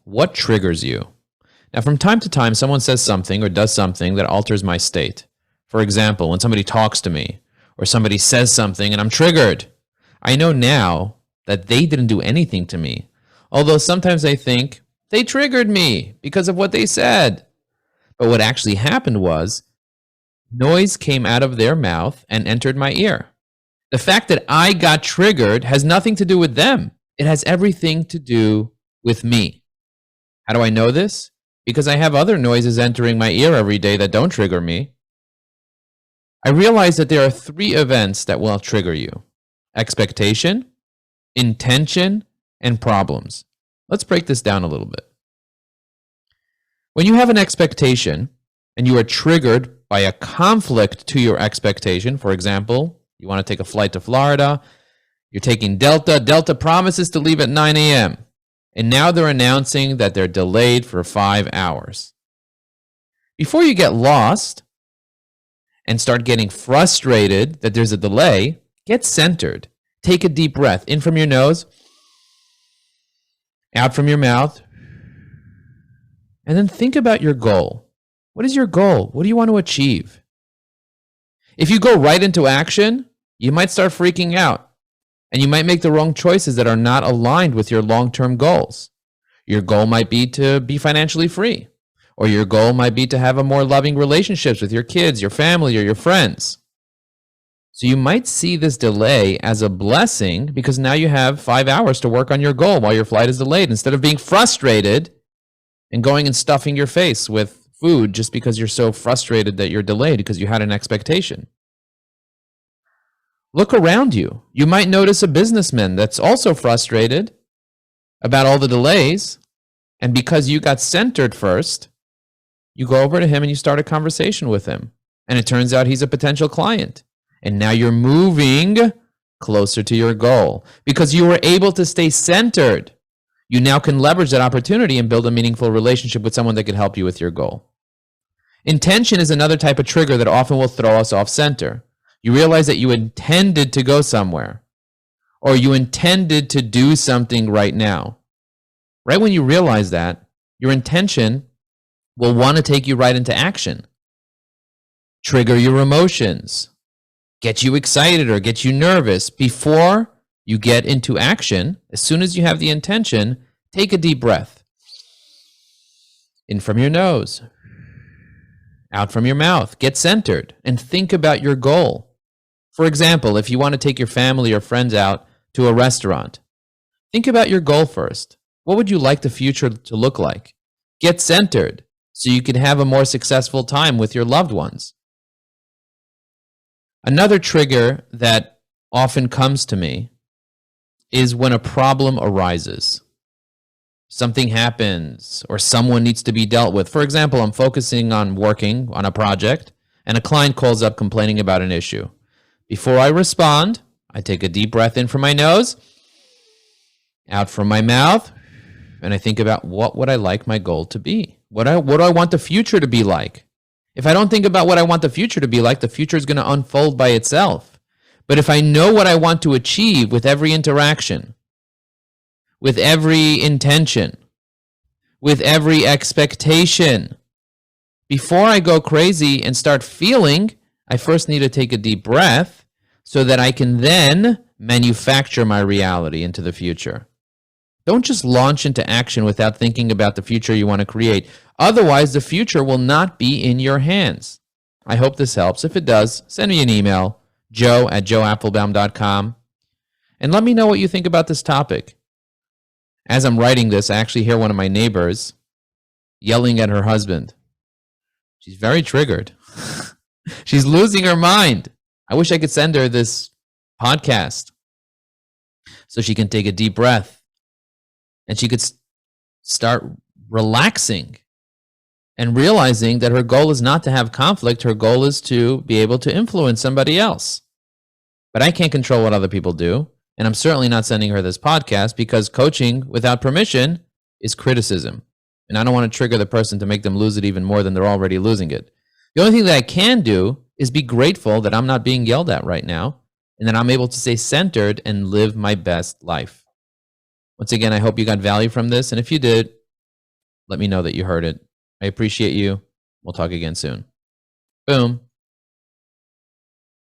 What triggers you? Now, from time to time, someone says something or does something that alters my state. For example, when somebody talks to me or somebody says something and I'm triggered, I know now that they didn't do anything to me. Although sometimes I think they triggered me because of what they said. But what actually happened was noise came out of their mouth and entered my ear. The fact that I got triggered has nothing to do with them. It has everything to do with me. How do I know this? Because I have other noises entering my ear every day that don't trigger me. I realize that there are 3 events that will trigger you: expectation, intention, and problems. Let's break this down a little bit. When you have an expectation and you are triggered by a conflict to your expectation, for example, you want to take a flight to Florida, you're taking Delta. Delta promises to leave at 9 a.m. And now they're announcing that they're delayed for 5 hours. Before you get lost and start getting frustrated that there's a delay, get centered. Take a deep breath in from your nose, out from your mouth, and then think about your goal. What is your goal? What do you want to achieve? If you go right into action, you might start freaking out. And you might make the wrong choices that are not aligned with your long-term goals. Your goal might be to be financially free, or your goal might be to have a more loving relationships with your kids, your family, or your friends. So you might see this delay as a blessing because now you have 5 hours to work on your goal while your flight is delayed, instead of being frustrated and going and stuffing your face with food just because you're so frustrated that you're delayed because you had an expectation. Look around you. You might notice a businessman that's also frustrated about all the delays. And because you got centered first, you go over to him and you start a conversation with him. And it turns out he's a potential client. And now you're moving closer to your goal because you were able to stay centered. You now can leverage that opportunity and build a meaningful relationship with someone that can help you with your goal. Intention is another type of trigger that often will throw us off center. You realize that you intended to go somewhere, or you intended to do something right now. Right when you realize that, your intention will want to take you right into action. Trigger your emotions, get you excited or get you nervous. Before you get into action, as soon as you have the intention, take a deep breath. In from your nose, out from your mouth. Get centered and think about your goal. For example, if you want to take your family or friends out to a restaurant, think about your goal first. What would you like the future to look like? Get centered so you can have a more successful time with your loved ones. Another trigger that often comes to me is when a problem arises. Something happens or someone needs to be dealt with. For example, I'm focusing on working on a project and a client calls up complaining about an issue. Before I respond, I take a deep breath in from my nose, out from my mouth, and I think about what would I like my goal to be? What do I want the future to be like? If I don't think about what I want the future to be like, the future is going to unfold by itself. But if I know what I want to achieve with every interaction, with every intention, with every expectation, before I go crazy and start feeling, I first need to take a deep breath so that I can then manufacture my reality into the future. Don't just launch into action without thinking about the future you want to create. Otherwise, the future will not be in your hands. I hope this helps. If it does, send me an email, joe@joeapfelbaum.com, and let me know what you think about this topic. As I'm writing this, I actually hear one of my neighbors yelling at her husband. She's very triggered. She's losing her mind. I wish I could send her this podcast so she can take a deep breath and she could start relaxing and realizing that her goal is not to have conflict. Her goal is to be able to influence somebody else. But I can't control what other people do. And I'm certainly not sending her this podcast because coaching without permission is criticism. And I don't want to trigger the person to make them lose it even more than they're already losing it. The only thing that I can do is be grateful that I'm not being yelled at right now and that I'm able to stay centered and live my best life. Once again, I hope you got value from this. And if you did, Let me know that you heard it. I appreciate you. We'll talk again soon. Boom.